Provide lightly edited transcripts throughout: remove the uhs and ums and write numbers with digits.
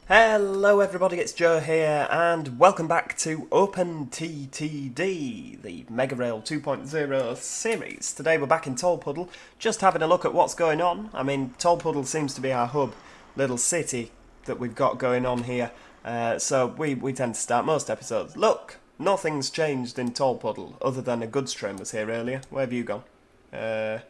Hello everybody, it's Joe here, and welcome back to OpenTTD, the MegaRail 2.0 series. Today we're back in Puddle, just having a look at what's going on. I mean, Puddle seems to be our hub little city that we've got going on here, so we tend to start most episodes. Look, nothing's changed in Puddle, other than a goods train was here earlier. Where have you gone? I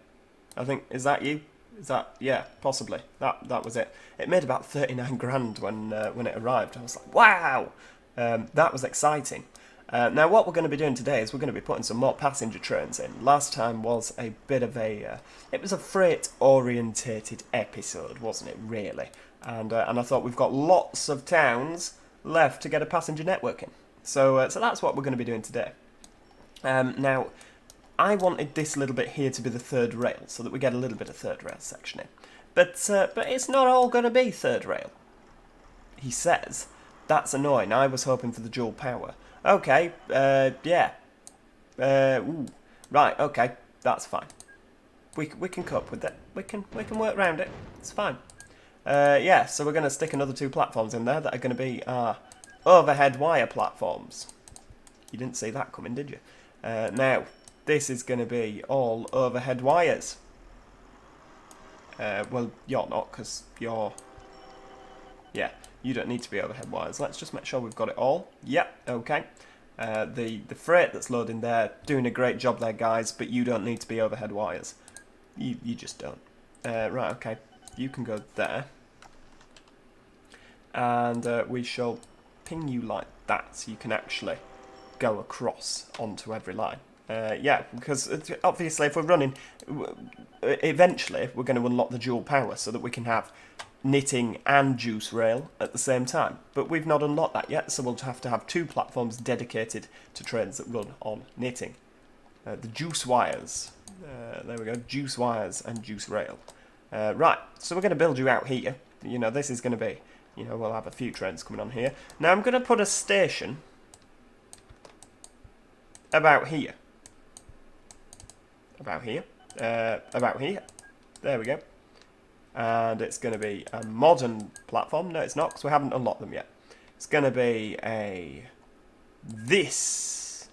think, is that you? Is that, yeah, possibly. That was it. It made about 39 grand when it arrived. I was like, wow! That was exciting. Now what we're going to be doing today is we're going to be putting some more passenger trains in. Last time was a bit of a, it was a freight-orientated episode, wasn't it, really? And I thought we've got lots of towns left to get a passenger network in. So that's what we're going to be doing today. Now, I wanted this little bit here to be the third rail, so that we get a little bit of third rail section in. But it's not all going to be third rail. He says. That's annoying. I was hoping for the dual power. Okay, yeah. Ooh. Right, okay, that's fine. We can cope with it. We can work around it. It's fine. Yeah, so we're going to stick another two platforms in there that are going to be our overhead wire platforms. You didn't see that coming, did you? Now, this is going to be all overhead wires. Well, you're not, because you're... Yeah, you don't need to be overhead wires. Let's just make sure we've got it all. Yep, okay. The freight that's loading there, doing a great job there, guys, but you don't need to be overhead wires. You just don't. Right, okay. You can go there. And we shall ping you like that, so you can actually go across onto every line. Yeah, because obviously if we're running, eventually we're going to unlock the dual power so that we can have knitting and juice rail at the same time. But we've not unlocked that yet, so we'll have to have two platforms dedicated to trains that run on knitting. The juice wires, there we go, juice wires and juice rail. Right, so we're going to build you out here. You know, this is going to be, you know, we'll have a few trains coming on here. Now I'm going to put a station about here. About here. There we go. And it's going to be a modern platform. No, it's not, because we haven't unlocked them yet. It's going to be a... this.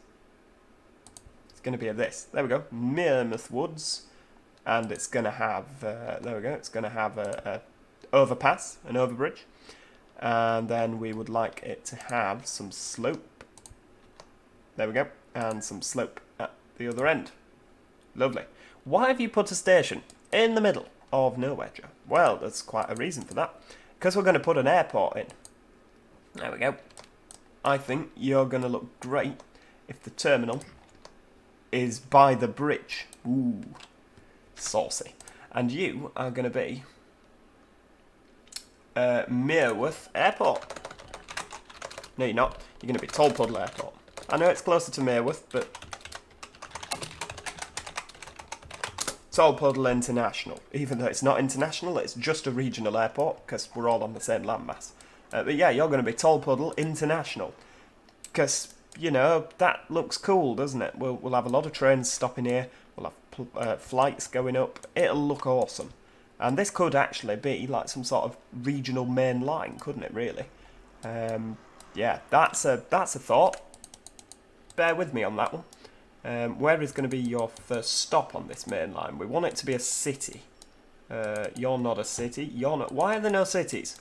It's going to be a this. There we go. Meermouth Woods. And it's going to have... there we go. It's going to have a overpass, an overbridge. And then we would like it to have some slope. There we go. And some slope at the other end. Lovely. Why have you put a station in the middle of nowhere, Joe? Well, there's quite a reason for that. Because we're going to put an airport in. There we go. I think you're going to look great if the terminal is by the bridge. Ooh, saucy. And you are going to be Mereworth Airport. No, you're not. You're going to be Puddle Airport. I know it's closer to Mereworth, but Puddle International. Even though it's not international, it's just a regional airport, because we're all on the same landmass. But yeah, you're going to be Puddle International. Because, you know, that looks cool, doesn't it? We'll have a lot of trains stopping here. We'll have flights going up. It'll look awesome. And this could actually be like some sort of regional main line, couldn't it, really? Yeah, that's a thought. Bear with me on that one. Where is going to be your first stop on this main line? We want it to be a city. You're not a city. You're not... Why are there no cities?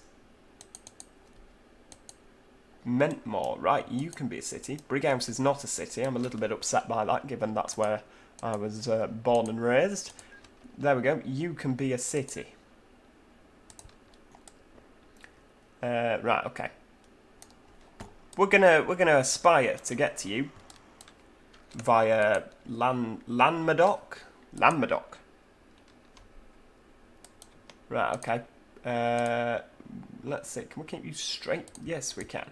Mentmore, right, you can be a city. Brighouse is not a city. I'm a little bit upset by that, given that's where I was born and raised. There we go. You can be a city. Right, okay. We're gonna aspire to get to you via Lanmadoc? Lanmadoc. Right, okay. Let's see, can we keep you straight? Yes, we can.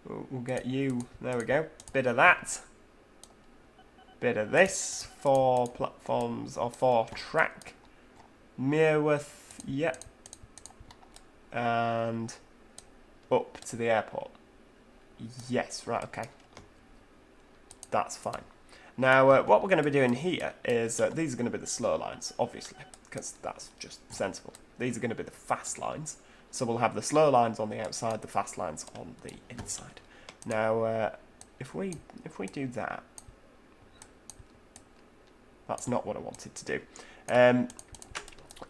We'll get you, there we go. Bit of that. Bit of this. 4 platforms, or 4 track. Mereworth, yep. And up to the airport. Yes, right, okay. That's fine. Now, what we're going to be doing here is, these are going to be the slow lines, obviously, because that's just sensible. These are going to be the fast lines. So we'll have the slow lines on the outside, the fast lines on the inside. Now, if we do that, that's not what I wanted to do.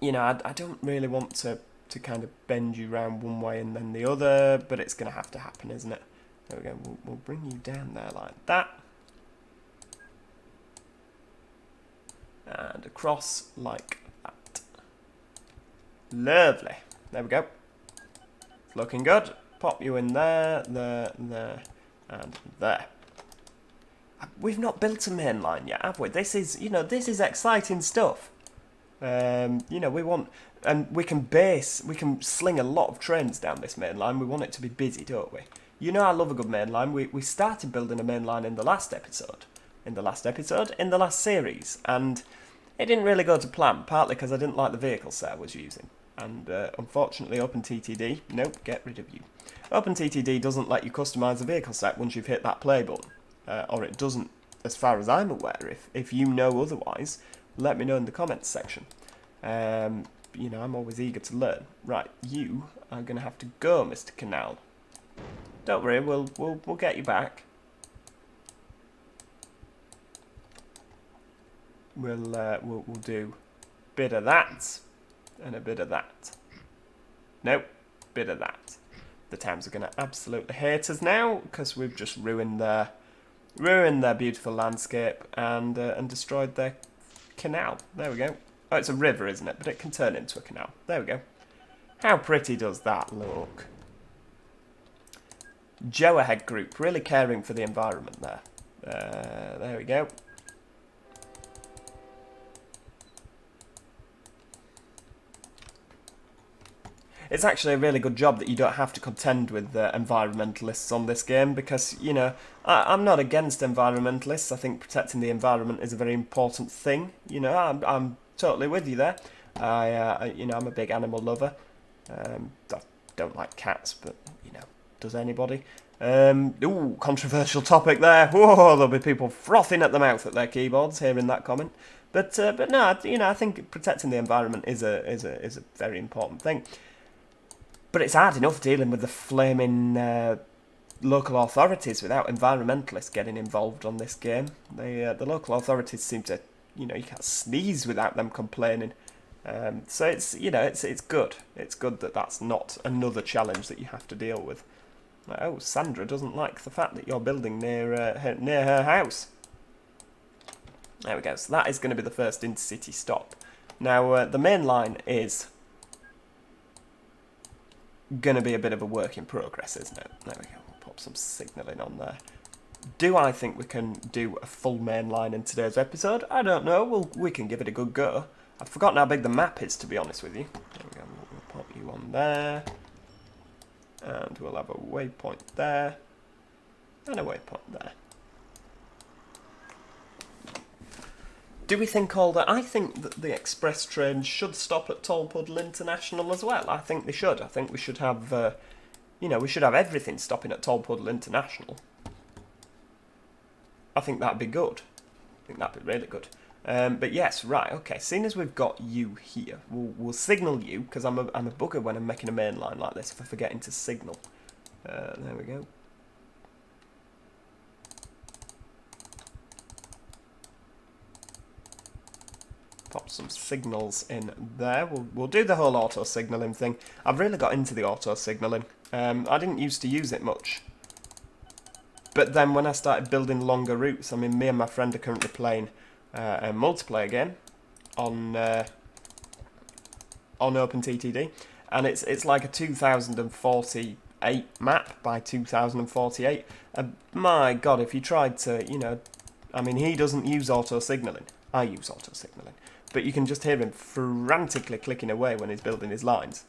You know, I don't really want to kind of bend you round one way and then the other, but it's going to have to happen, isn't it? There we go. We'll bring you down there like that. And across like that. Lovely. There we go. It's looking good. Pop you in there, there, and there. We've not built a main line yet, have we? This is, you know, this is exciting stuff. You know, we want, and we can sling a lot of trains down this main line. We want it to be busy, don't we? You know I love a good main line. We started building a main line in the last series, and it didn't really go to plan, partly because I didn't like the vehicle set I was using. And unfortunately, OpenTTD, nope, get rid of you. OpenTTD doesn't let you customise the vehicle set once you've hit that play button. Or it doesn't, as far as I'm aware. If you know otherwise, let me know in the comments section. You know, I'm always eager to learn. Right, you are going to have to go, Mr. Canal. Don't worry, we'll get you back. We'll do a bit of that and a bit of that. Nope, bit of that. The Thames are going to absolutely hate us now because we've just ruined their beautiful landscape and destroyed their canal. There we go. Oh, it's a river, isn't it? But it can turn into a canal. There we go. How pretty does that look? Joe Ahead Group, really caring for the environment there. There we go. It's actually a really good job that you don't have to contend with environmentalists on this game because, you know, I'm not against environmentalists. I think protecting the environment is a very important thing. You know, I'm totally with you there. You know, I'm a big animal lover. I don't like cats, but, you know, does anybody? Ooh, controversial topic there. Whoa, there'll be people frothing at the mouth at their keyboards hearing that comment. But no, you know, I think protecting the environment is a very important thing. But it's hard enough dealing with the flaming local authorities without environmentalists getting involved on this game. The local authorities seem to, you know, you can't sneeze without them complaining. So it's, you know, it's good. It's good that that's not another challenge that you have to deal with. Oh, Sandra doesn't like the fact that you're building near her house. There we go. So that is going to be the first intercity stop. Now the main line is going to be a bit of a work in progress, isn't it? There we go. We'll pop some signalling on there. Do I think we can do a full main line in today's episode? I don't know. We can give it a good go. I've forgotten how big the map is, to be honest with you. There we go. We'll pop you on there. And we'll have a waypoint there. And a waypoint there. Do we think all that? I think that the express trains should stop at Puddle International as well. I think they should. I think we should have, you know, we should have everything stopping at Puddle International. I think that'd be good. I think that'd be really good. But yes, right, okay. Seeing as we've got you here, we'll signal you because I'm a bugger when I'm making a main line like this. If I'm forgetting to signal, there we go. Pop some signals in there. We'll do the whole auto signalling thing. I've really got into the auto signalling. I didn't used to use it much. But then when I started building longer routes, I mean, me and my friend are currently playing a multiplayer game on OpenTTD, and it's like a 2048 map by 2048. My God, if you tried to, you know, I mean, he doesn't use auto signalling. I use auto signalling. But you can just hear him frantically clicking away when he's building his lines.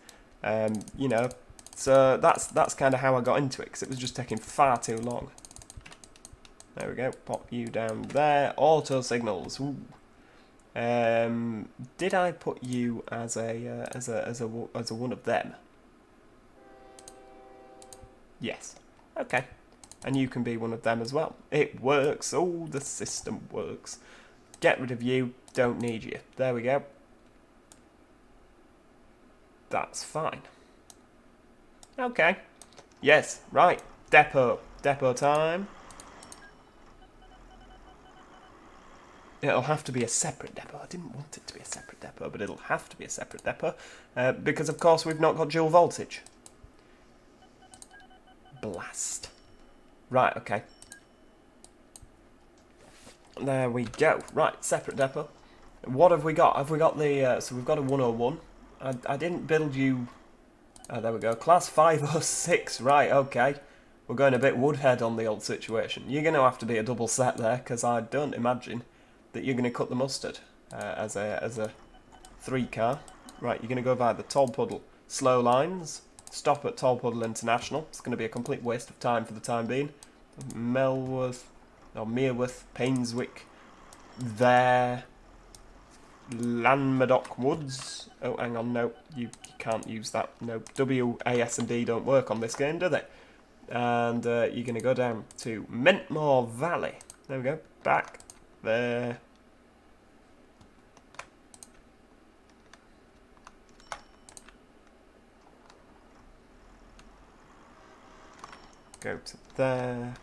You know, so that's kind of how I got into it, because it was just taking far too long. There we go. Pop you down there. Auto signals. Ooh. Did I put you as a one of them? Yes. Okay. And you can be one of them as well. It works. Oh, the system works. Get rid of you. Don't need you. There we go. That's fine. Okay. Yes, right. Depot. Depot time. It'll have to be a separate depot. I didn't want it to be a separate depot, but it'll have to be a separate depot. Because, of course, we've not got dual voltage. Blast. Right, okay. There we go. Right, separate depot. What have we got? Have we got the... so we've got a 101. I didn't build you... there we go. Class 506. Right, okay. We're going a bit Woodhead on the old situation. You're going to have to be a double set there, because I don't imagine that you're going to cut the mustard as a 3 car. Right, you're going to go via the Puddle slow lines. Stop at Puddle International. It's going to be a complete waste of time for the time being. Melworth, or Mereworth, Painswick, there, Lanmadoc Woods. Oh, hang on, no, you can't use that. No, W, A, S and D don't work on this game, do they? And you're going to go down to Mentmore Valley. There we go, back there. Go to there.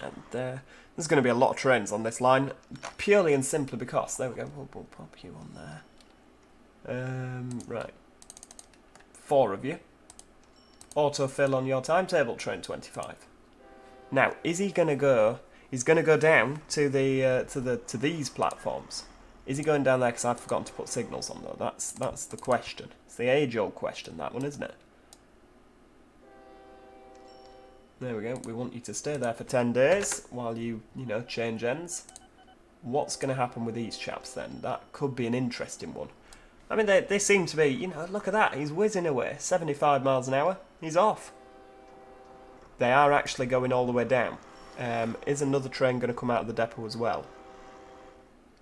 And there. There's going to be a lot of trains on this line, purely and simply because... There we go, we'll pop you on there. Right. 4 of you. Autofill on your timetable, train 25. Now, is he going to go... He's going to go down to to these platforms. Is he going down there because I've forgotten to put signals on, though? That's the question. It's the age-old question, that one, isn't it? There we go. We want you to stay there for 10 days while you know, change ends. What's going to happen with these chaps then? That could be an interesting one. I mean, they seem to be, you know, look at that. He's whizzing away. 75 miles an hour. He's off. They are actually going all the way down. Is another train going to come out of the depot as well?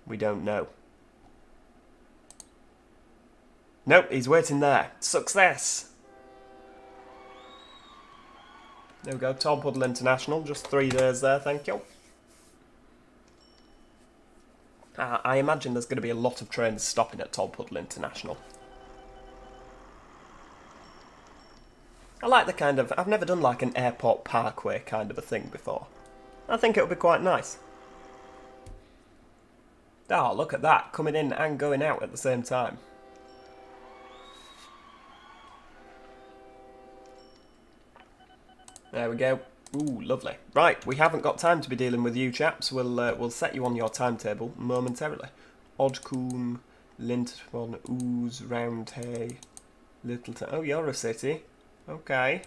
We don't know. Nope, he's waiting there. Success! There we go, Puddle International, just 3 days there, thank you. I imagine there's going to be a lot of trains stopping at Puddle International. I like the kind of... I've never done like an airport parkway kind of a thing before. I think it'll be quite nice. Oh, look at that, coming in and going out at the same time. There we go. Ooh, lovely. Right, we haven't got time to be dealing with you chaps. We'll set you on your timetable momentarily. Oddcombe, Linton, Ooze, Roundhay, Littleton. Oh, you're a city. Okay.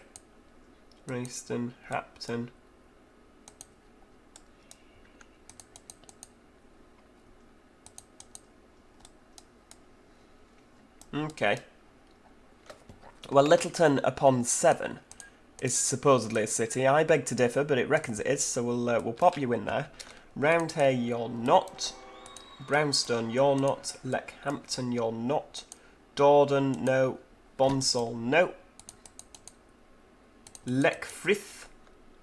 Rayston, Hapton. Okay. Well, Littleton upon 7 is supposedly a city. I beg to differ, but it reckons it is, so we'll pop you in there. Roundhay, you're not. Brownstone, you're not. Leckhampton, you're not. Dordon, no. Bonsall, no. Leckfrith,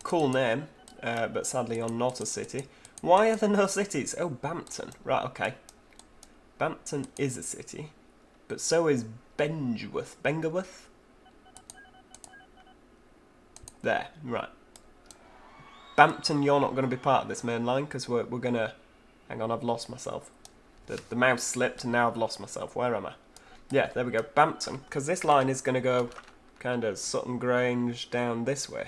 cool name, but sadly you're not a city. Why are there no cities? Oh, Bampton. Right, okay. Bampton is a city, but so is Bengeworth. Bengeworth? There, right. Bampton, you're not going to be part of this main line because we're going to... Hang on, I've lost myself. The mouse slipped and now I've lost myself. Where am I? Yeah, there we go. Bampton, because this line is going to go kind of Sutton Grange down this way.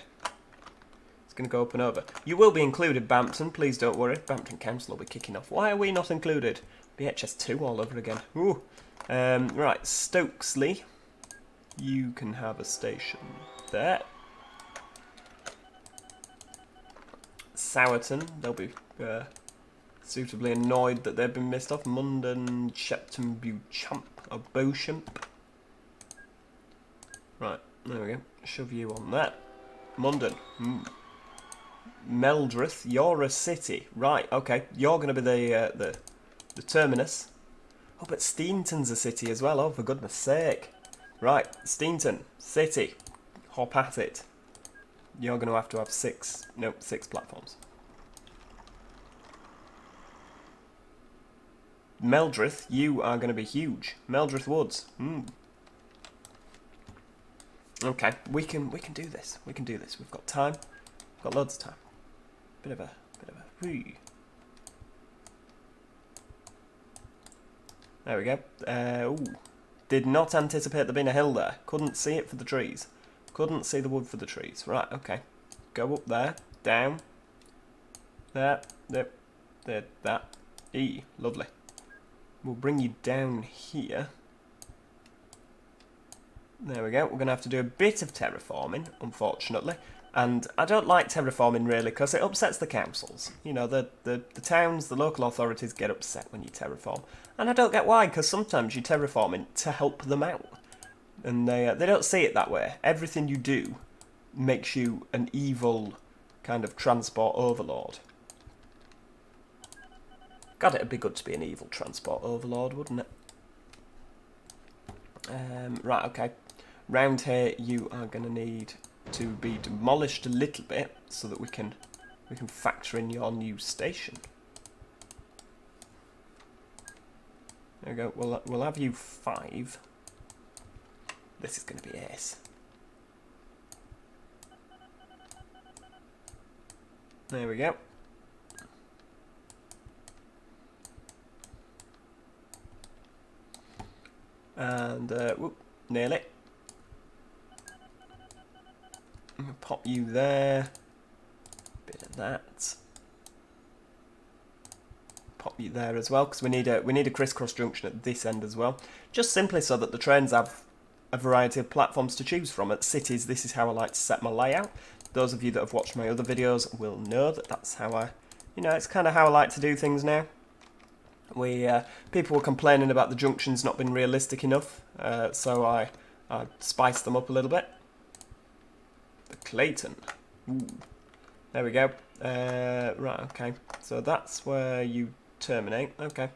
It's going to go up and over. You will be included, Bampton, please don't worry. Bampton Council will be kicking off. Why are we not included? BHS2 all over again. Ooh. Right, Stokesley. You can have a station there. Sowerton, they'll be suitably annoyed that they've been missed off. Munden, Shepton, Beauchamp, or Beauchamp. Right, there we go. Shove you on that. Munden. Meldreth, you're a city. Right, okay. You're going to be the terminus. Oh, but Steenton's a city as well. Oh, for goodness sake. Right, Steenton, city. Hop at it. You're going to have 6 platforms. Meldrith, you are going to be huge. Meldrith Woods. Okay, we can do this. We can do this. We've got time. We've got loads of time. Bit of a. Whee. There we go. Ooh. Did not anticipate there being a hill there. Couldn't see it for the trees. Couldn't see the wood for the trees. Right, okay. Go up there. Down. There. There. There. That. E. Lovely. We'll bring you down here. There we go. We're going to have to do a bit of terraforming, unfortunately. And I don't like terraforming, really, because it upsets the councils. You know, the towns, the local authorities get upset when you terraform. And I don't get why, because sometimes you're terraforming to help them out. And they don't see it that way. Everything you do makes you an evil kind of transport overlord. God, it'd be good to be an evil transport overlord, wouldn't it? Right, okay. Round here, you are going to need to be demolished a little bit so that we can factor in your new station. There we go. We'll have you 5. This is going to be ace. There we go. And whoop, nearly. I'm gonna pop you there. Bit of that. Pop you there as well, because we need a crisscross junction at this end as well. Just simply so that the trains have a variety of platforms to choose from. At cities, this is how I like to set my layout. Those of you that have watched my other videos will know that that's how I, you know, it's kind of how I like to do things now. People were complaining about the junctions not being realistic enough, so I spiced them up a little bit. The Clayton. Ooh. There we go. Right, okay. So that's where you terminate. Okay.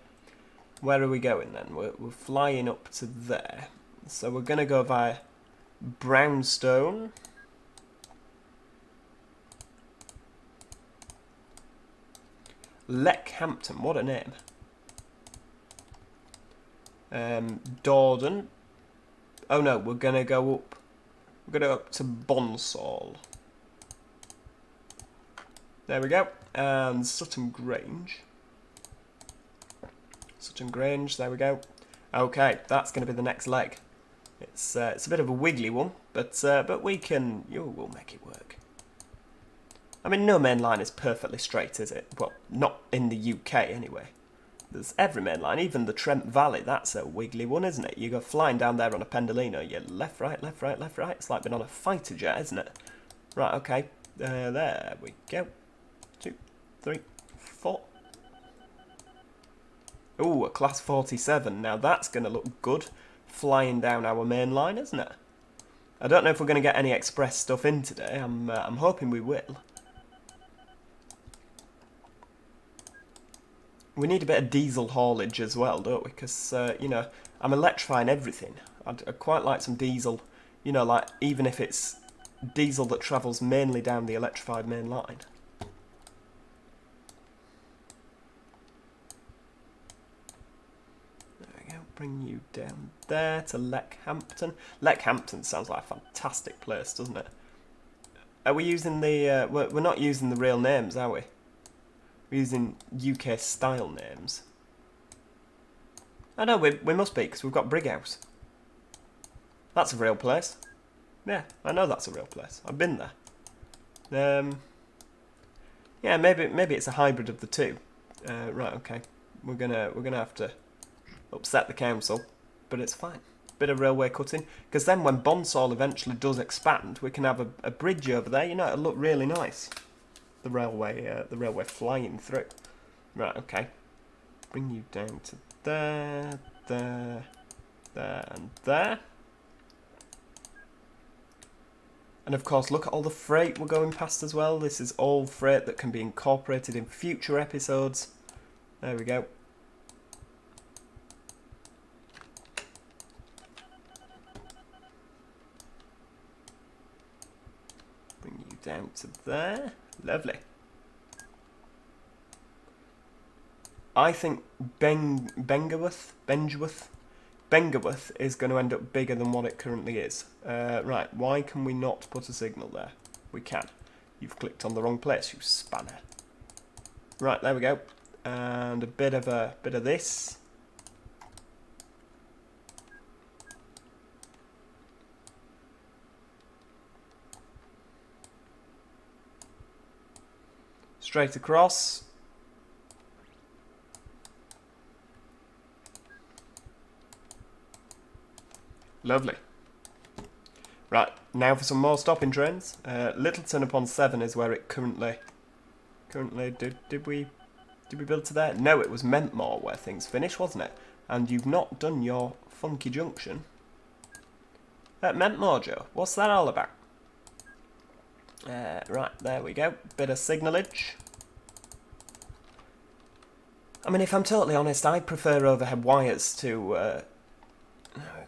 Where are we going then? We're flying up to there. So we're going to go via Brownstone. Leckhampton, what a name. Dordon. Oh no, we're gonna go up. We're gonna go up to Bonsall. There we go. And Sutton Grange. Sutton Grange. There we go. Okay, that's gonna be the next leg. It's a bit of a wiggly one, but we can. We'll make it work. I mean, no main line is perfectly straight, is it? Well, not in the UK anyway. There's every main line, even the Trent Valley, that's a wiggly one, isn't it? You go flying down there on a Pendolino, you're left, right, left, right, left, right. It's like being on a fighter jet, isn't it? Right, okay. There we go. 2, 3, 4. Ooh, a class 47. Now that's going to look good flying down our main line, isn't it? I don't know if we're going to get any express stuff in today. I'm hoping we will. We need a bit of diesel haulage as well, don't we? Because, you know, I'm electrifying everything. I'd quite like some diesel, you know, like, even if it's diesel that travels mainly down the electrified main line. There we go, bring you down there to Leckhampton. Leckhampton sounds like a fantastic place, doesn't it? Are we using the, we're not using the real names, are we? We're using UK style names. I know, we must be, because we've got Brighouse. That's a real place. Yeah, I know that's a real place. I've been there. Yeah, maybe it's a hybrid of the two. Right, okay. We're gonna have to upset the council, but it's fine. Bit of railway cutting, because then when Bonsall eventually does expand, we can have a bridge over there. You know, it'll look really nice. The railway flying through. Right, okay. Bring you down to there, there, there, and there. And of course, look at all the freight we're going past as well. This is all freight that can be incorporated in future episodes. There we go. Bring you down to there. Lovely. I think Bengerworth is going to end up bigger than what it currently is. Right, why can we not put a signal there? We can. You've clicked on the wrong place, you spanner. Right, there we go. And a bit of this. Straight across. Lovely. Right, now for some more stopping trains. Littleton upon 7 is where it currently did we build to there? No, it was Mentmore where things finished, wasn't it? And you've not done your funky junction at Mentmore, Joe. What's that all about? Right, there we go. Bit of signalage. I mean, if I'm totally honest, I prefer overhead wires to...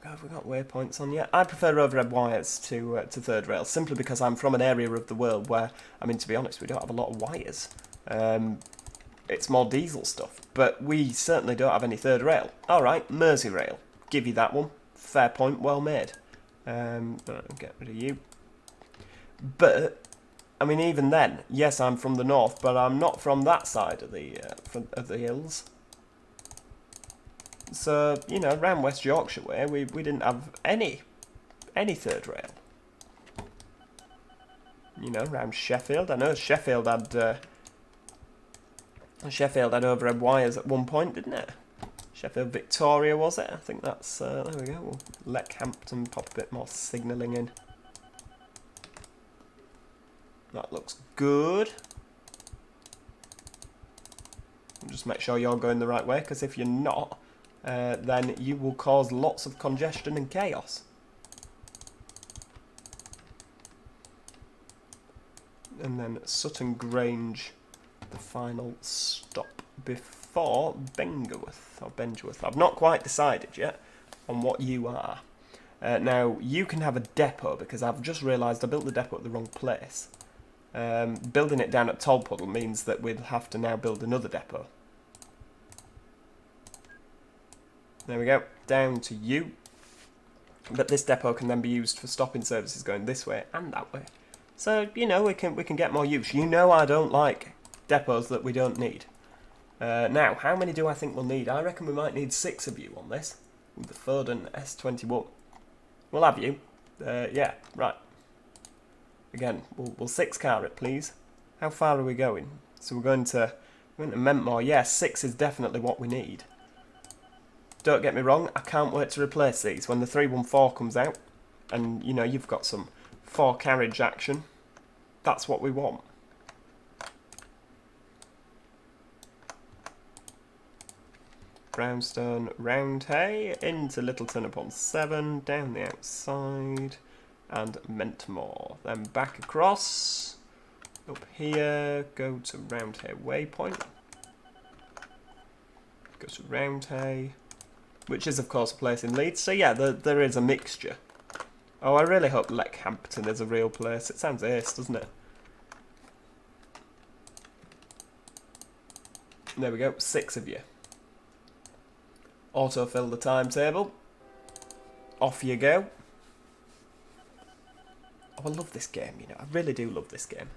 have we got waypoints on yet? I prefer overhead wires to third rail, simply because I'm from an area of the world where, I mean, to be honest, we don't have a lot of wires. It's more diesel stuff, but we certainly don't have any third rail. Alright, MerseyRail. Give you that one. Fair point, well made. Get rid of you. But, I mean, even then, yes, I'm from the north, but I'm not from that side of the hills. So, you know, around West Yorkshire way, we didn't have any third rail. You know, around Sheffield. I know Sheffield had overhead wires at one point, didn't it? Sheffield Victoria, was it? I think that's, there we go. We'll let Campton pop a bit more signalling in. That looks good. Just make sure you're going the right way, because if you're not, then you will cause lots of congestion and chaos. And then Sutton Grange, the final stop before Bengerworth. I've not quite decided yet on what you are. Now, you can have a depot, because I've just realised I built the depot at the wrong place. Building it down at Puddle means that we'll have to now build another depot. There we go, down to you. But this depot can then be used for stopping services going this way and that way. So, you know, we can get more use. You know I don't like depots that we don't need. Now, how many do I think we'll need? I reckon we might need 6 of you on this. With the Foden S21. We'll have you. Yeah, right. Again, we'll 6-car it, please. How far are we going? So we're going to Mentmore. Yeah, 6 is definitely what we need. Don't get me wrong, I can't wait to replace these when the 314 comes out. And, you know, you've got some 4-carriage action. That's what we want. Brownstone, Roundhay, into Littleton upon 7, down the outside, and Mentmore. Then back across, up here, go to Roundhay Waypoint. Go to Roundhay, which is of course a place in Leeds. So yeah, there is a mixture. Oh, I really hope Leckhampton is a real place. It sounds ace, doesn't it? There we go, 6 of you. Autofill the timetable. Off you go. Oh, I love this game, you know. I really do love this game.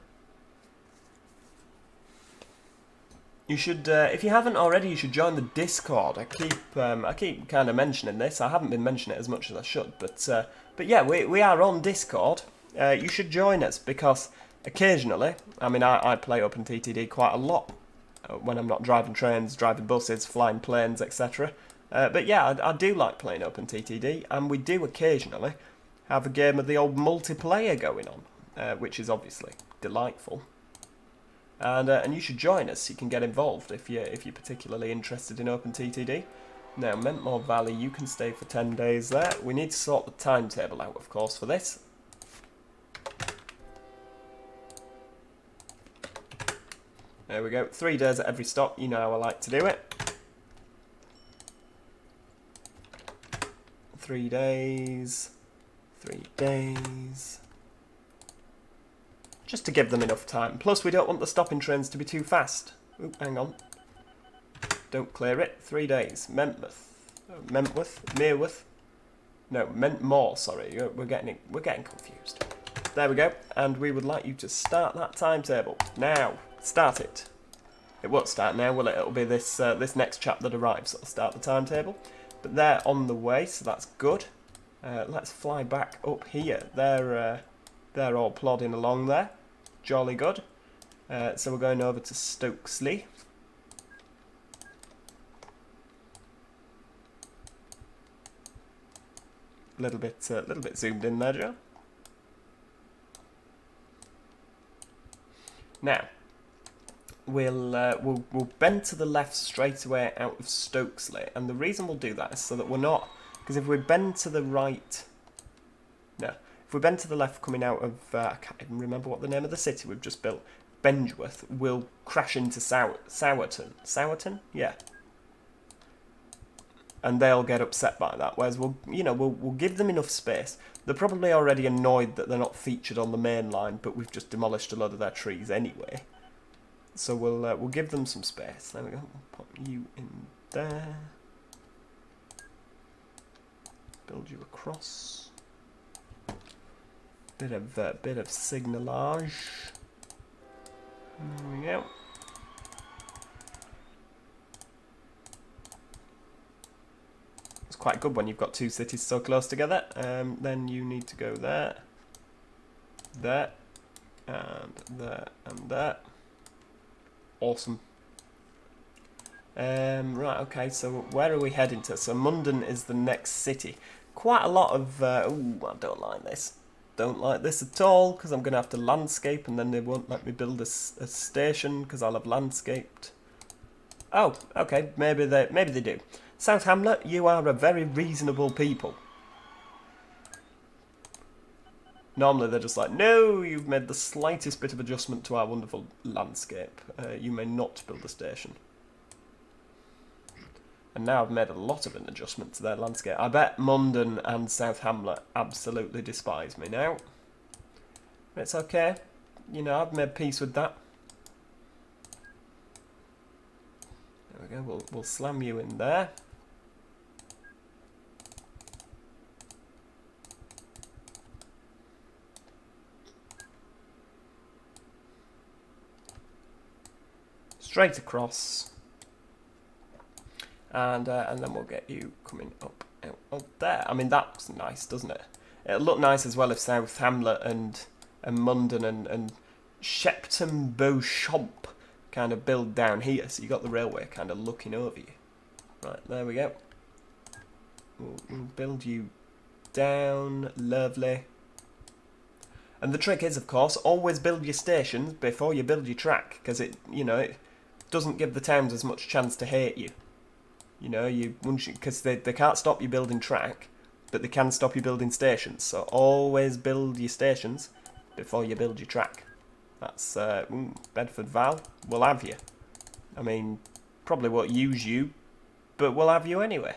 You should, if you haven't already, you should join the Discord. I keep kind of mentioning this. I haven't been mentioning it as much as I should, but yeah, we are on Discord. You should join us because occasionally, I mean, I play OpenTTD quite a lot when I'm not driving trains, driving buses, flying planes, etc. But yeah, I do like playing OpenTTD, and we do occasionally have a game of the old multiplayer going on, which is obviously delightful. And you should join us. You can get involved if you're particularly interested in OpenTTD. Now, Mentmore Valley, you can stay for 10 days there. We need to sort the timetable out, of course, for this. There we go. 3 days at every stop. You know how I like to do it. 3 days. 3 days. Just to give them enough time. Plus, we don't want the stopping trains to be too fast. Oop, hang on. Don't clear it. 3 days. Merewith. No, Mentmore, sorry. We're getting confused. There we go. And we would like you to start that timetable. Now, start it. It won't start now, will it? It'll be this this next chap that arrives that'll start the timetable. But they're on the way, so that's good. Let's fly back up here. They're all plodding along there. Jolly good. So we're going over to Stokesley. Little bit zoomed in there, Joe. Now, we'll bend to the left straight away out of Stokesley, and the reason we'll do that is so that we're not, because if we bend to the right, no, if we bend to the left coming out of, I can't even remember what the name of the city we've just built, Bengeworth, we'll crash into Sowerton, yeah. And they'll get upset by that. Whereas we'll give them enough space. They're probably already annoyed that they're not featured on the main line, but we've just demolished a lot of their trees anyway. So we'll give them some space. There we go. We'll put you in there. Build you across. Bit of signalage. There we go. Quite good when you've got two cities so close together. Then you need to go there, there, and there, and there. Awesome. Right, okay, so where are we heading to? So Munden is the next city. Quite a lot of... ooh, I don't like this. Don't like this at all, because I'm going to have to landscape, and then they won't let me build a station, because I'll have landscaped. Oh, okay, maybe they do. South Hamlet, you are a very reasonable people. Normally they're just like, no, you've made the slightest bit of adjustment to our wonderful landscape. You may not build a station. And now I've made a lot of an adjustment to their landscape. I bet Munden and South Hamlet absolutely despise me now. It's okay. You know, I've made peace with that. There we go, we'll slam you in there. Straight across, and then we'll get you coming up out there. I mean, that's nice, doesn't it? It'll look nice as well if South Hamlet and Munden and Shepton Beauchamp kind of build down here, so you got the railway kind of looking over you. Right, there we go. We'll build you down, lovely. And the trick is, of course, always build your stations before you build your track, because it doesn't give the towns as much chance to hate you. You know, because they can't stop you building track, but they can stop you building stations. So always build your stations before you build your track. That's Bedford Val. We'll have you. I mean, probably won't use you, but we'll have you anyway.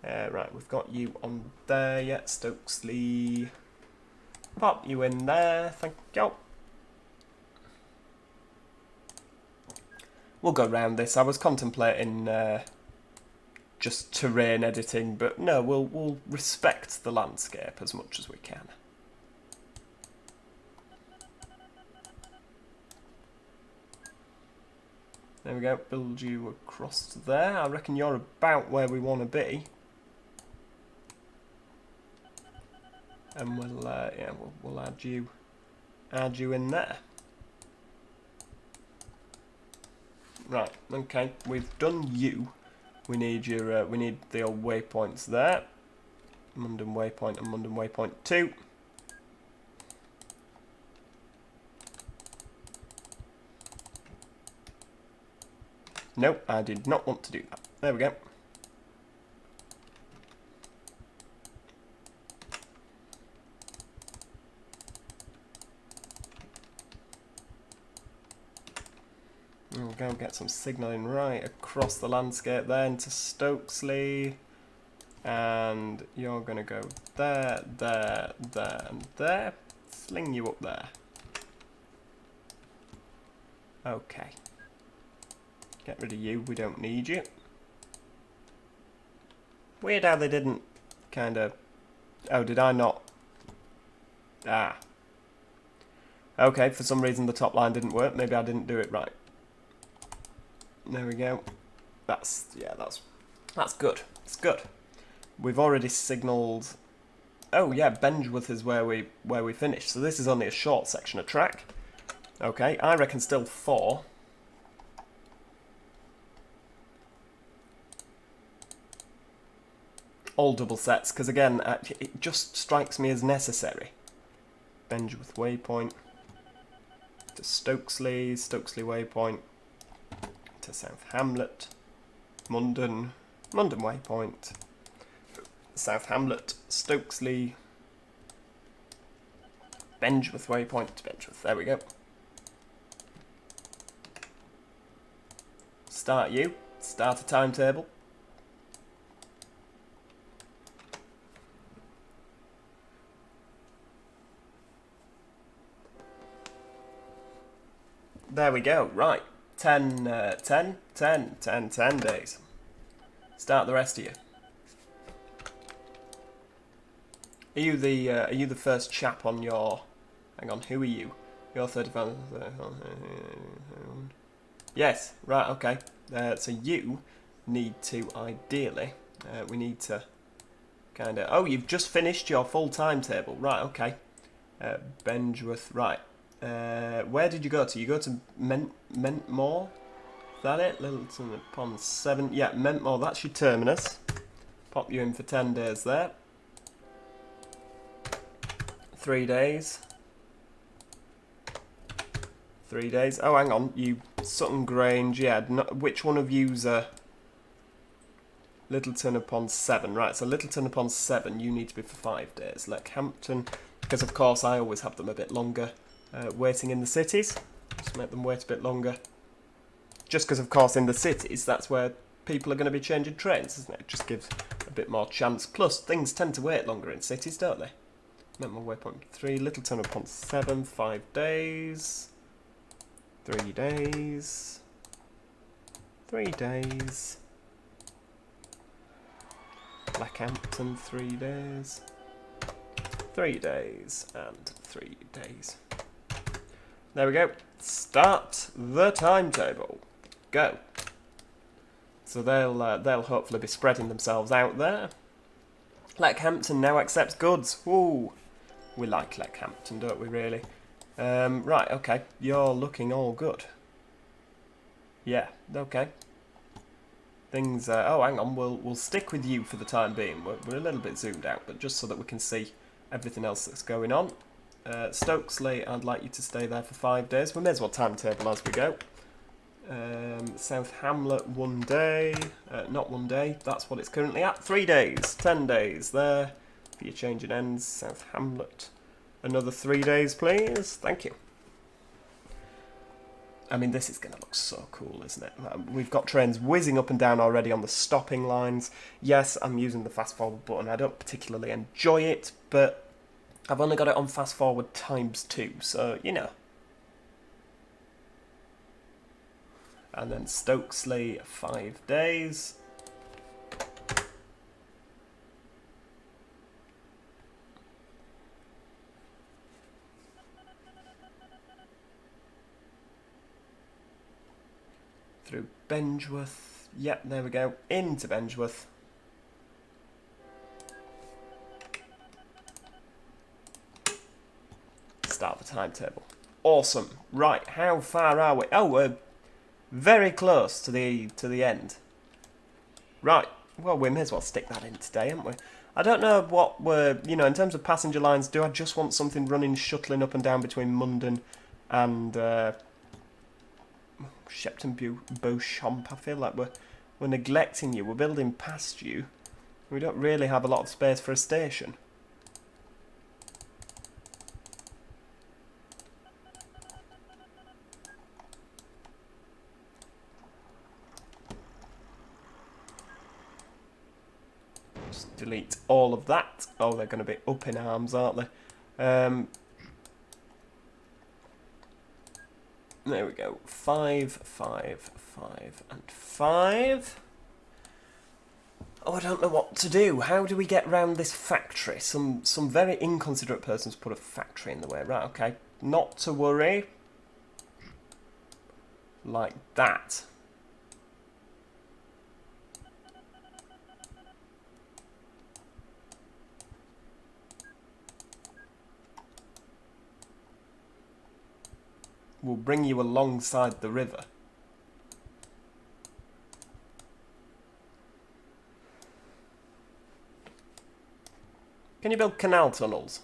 Right, we've got you on there yet, Stokesley. Pop you in there. Thank you. We'll go round this. I was contemplating just terrain editing, but no, we'll respect the landscape as much as we can. There we go. Build you across to there. I reckon you're about where we want to be. And we'll add you in there. Right, okay, we've done you. We need we need the old waypoints there. Munden waypoint and Munden waypoint 2. Nope, I did not want to do that. There we go. We'll go get some signalling right across the landscape then to Stokesley. And you're going to go there, there, there, and there. Sling you up there. Okay. Get rid of you, we don't need you. Weird how they didn't kind of... Oh, did I not? Ah. Okay, for some reason the top line didn't work. Maybe I didn't do it right. There we go. That's good. It's good. We've already signalled... Oh yeah, Bengeworth is where we finished. So this is only a short section of track. Okay, I reckon still 4. All double sets, because again, it just strikes me as necessary. Bengeworth waypoint to Stokesley, Stokesley waypoint to South Hamlet, Munden waypoint, South Hamlet, Stokesley, Bengeworth waypoint to Bengeworth. There we go. Start a timetable. There we go, right. 10 days. Start the rest of you. Are you the first chap on your... Hang on, who are you? You're 35... Yes, right, okay. So you need to, ideally... we need to kind of... Oh, you've just finished your full timetable. Right, okay. Bengeworth, right. Where did you go to? You go to Mentmore? Is that it? Littleton upon 7. Yeah, Mentmore, that's your terminus. Pop you in for 10 days there. 3 days. 3 days. Oh, hang on. You Sutton Grange, yeah. Which one of you's Littleton upon 7? Right, so Littleton upon 7, you need to be for 5 days. Leckhampton, because of course I always have them a bit longer. Waiting in the cities, just make them wait a bit longer. Just because, of course, in the cities, that's where people are going to be changing trains, isn't it? It just gives a bit more chance. Plus, things tend to wait longer in cities, don't they? Mentmore waypoint 3, Littleton upon 7, 5 days. 3 days. 3 days. Leckhampton, 3 days. 3 days and 3 days. There we go. Start the timetable. Go. So they'll hopefully be spreading themselves out there. Leckhampton now accepts goods. Ooh, we like Leckhampton, don't we? Really? Right. Okay. You're looking all good. Yeah. Okay. Things. Oh, hang on. We'll stick with you for the time being. We're a little bit zoomed out, but just so that we can see everything else that's going on. Stokesley, I'd like you to stay there for 5 days. We may as well timetable as we go. South Hamlet, 1 day. Not 1 day, that's what it's currently at. 3 days, 10 days there for your changing ends. South Hamlet, another 3 days, please. Thank you. I mean, this is going to look so cool, isn't it? We've got trains whizzing up and down already on the stopping lines. Yes, I'm using the fast forward button. I don't particularly enjoy it, but I've only got it on fast forward ×2, so, you know. And then Stokesley, 5 days. Through Bengeworth. Yep, there we go. Into Bengeworth. Start the timetable. Awesome. Right, how far are we? Oh, we're very close to the end. Right. Well, we may as well stick that in today, haven't we? I don't know what we're... You know, in terms of passenger lines, do I just want something running, shuttling up and down between Munden and... Shepton Beauchamp? I feel like we're neglecting you. We're building past you. We don't really have a lot of space for a station. Just delete all of that. Oh, they're going to be up in arms, aren't they? There we go. 5, 5, 5, and 5. Oh, I don't know what to do. How do we get round this factory? Some very inconsiderate person's put a factory in the way. Right, okay. Not to worry. Like that. We'll bring you alongside the river. Can you build canal tunnels?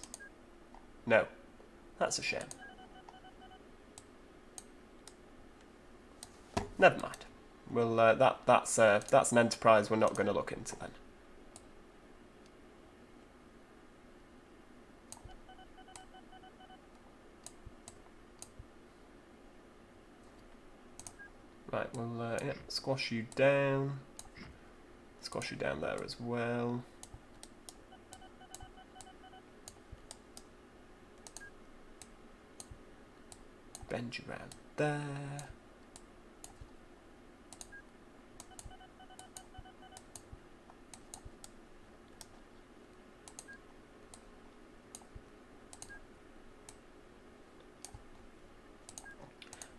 No. That's a shame. Never mind. Well, that's an enterprise we're not going to look into then. Right, we'll yeah, squash you down. Squash you down there as well. Bend you round there.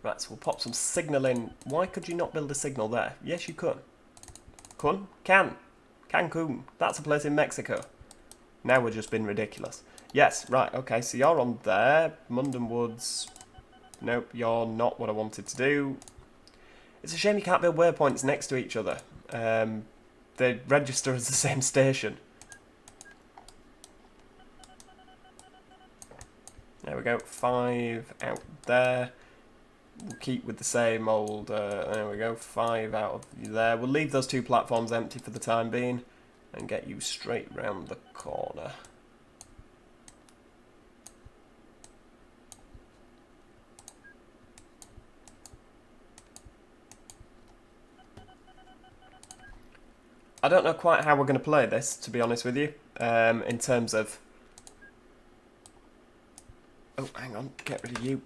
Right, so we'll pop some signal in. Why could you not build a signal there? Yes, you could. Can. Cancun. That's a place in Mexico. Now we're just being ridiculous. Yes, right, okay, so you're on there. Munden Woods. Nope, you're not what I wanted to do. It's a shame you can't build waypoints next to each other. They register as the same station. There we go, 5 out there. We'll keep with the same old, there we go, 5 out of there. We'll leave those 2 platforms empty for the time being and get you straight round the corner. I don't know quite how we're going to play this, to be honest with you, in terms of... Oh, hang on, get rid of you.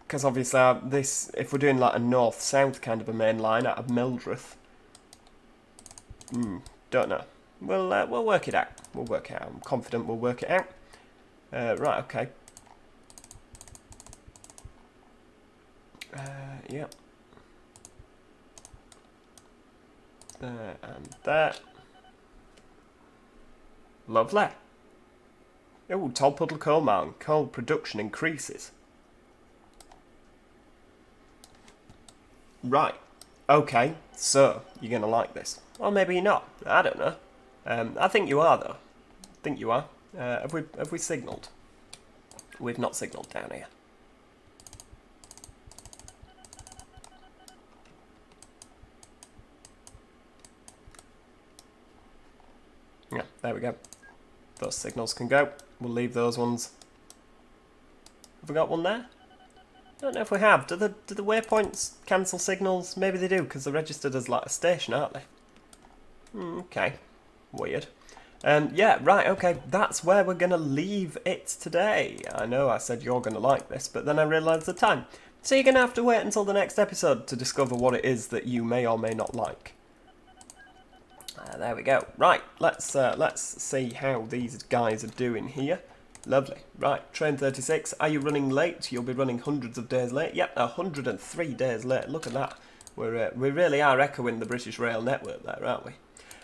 Because obviously this, if we're doing like a north-south kind of a main line out of Mildreth, don't know. We'll work it out. We'll work it out. I'm confident we'll work it out. Right, okay. Yep. There and there. Lovely. Oh, Tall Puddle coal mine. Coal production increases. Right. Okay, so you're going to like this. Or maybe you're not. I don't know. I think you are, though. I think you are. Have we signalled? We've not signalled down here. Yeah, there we go. Those signals can go. We'll leave those ones. Have we got one there? I don't know if we have. Do the waypoints cancel signals? Maybe they do, because they're registered as like a station, aren't they? Okay. Weird. Yeah, right, okay. That's where we're going to leave it today. I know I said you're going to like this, but then I realised the time. So you're going to have to wait until the next episode to discover what it is that you may or may not like. There we go. Right, let's see how these guys are doing here. Lovely. Right, train 36. Are you running late? You'll be running hundreds of days late. Yep, 103 days late. Look at that. We really are echoing the British Rail network there, aren't we?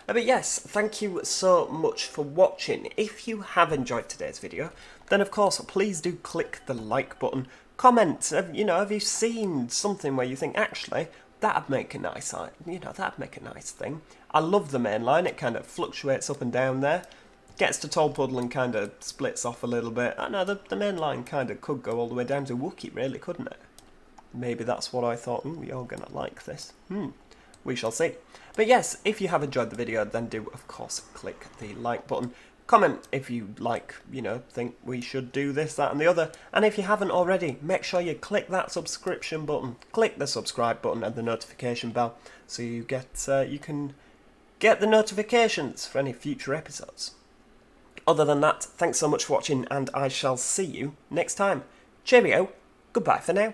But yes, thank you so much for watching. If you have enjoyed today's video, then of course please do click the like button. Comment. You know, have you seen something where you think actually that'd make a nice, that'd make a nice thing. I love the main line. It kind of fluctuates up and down there. Gets to Tall Puddle and kind of splits off a little bit. I know the main line kind of could go all the way down to Wookie, really, couldn't it? Maybe that's what I thought. You're going to like this. We shall see. But yes, if you have enjoyed the video, then do, of course, click the like button. Comment if you like, think we should do this, that and the other. And if you haven't already, make sure you click that subscription button. Click the subscribe button and the notification bell so you can get the notifications for any future episodes. Other than that, thanks so much for watching and I shall see you next time. Cheerio, goodbye for now.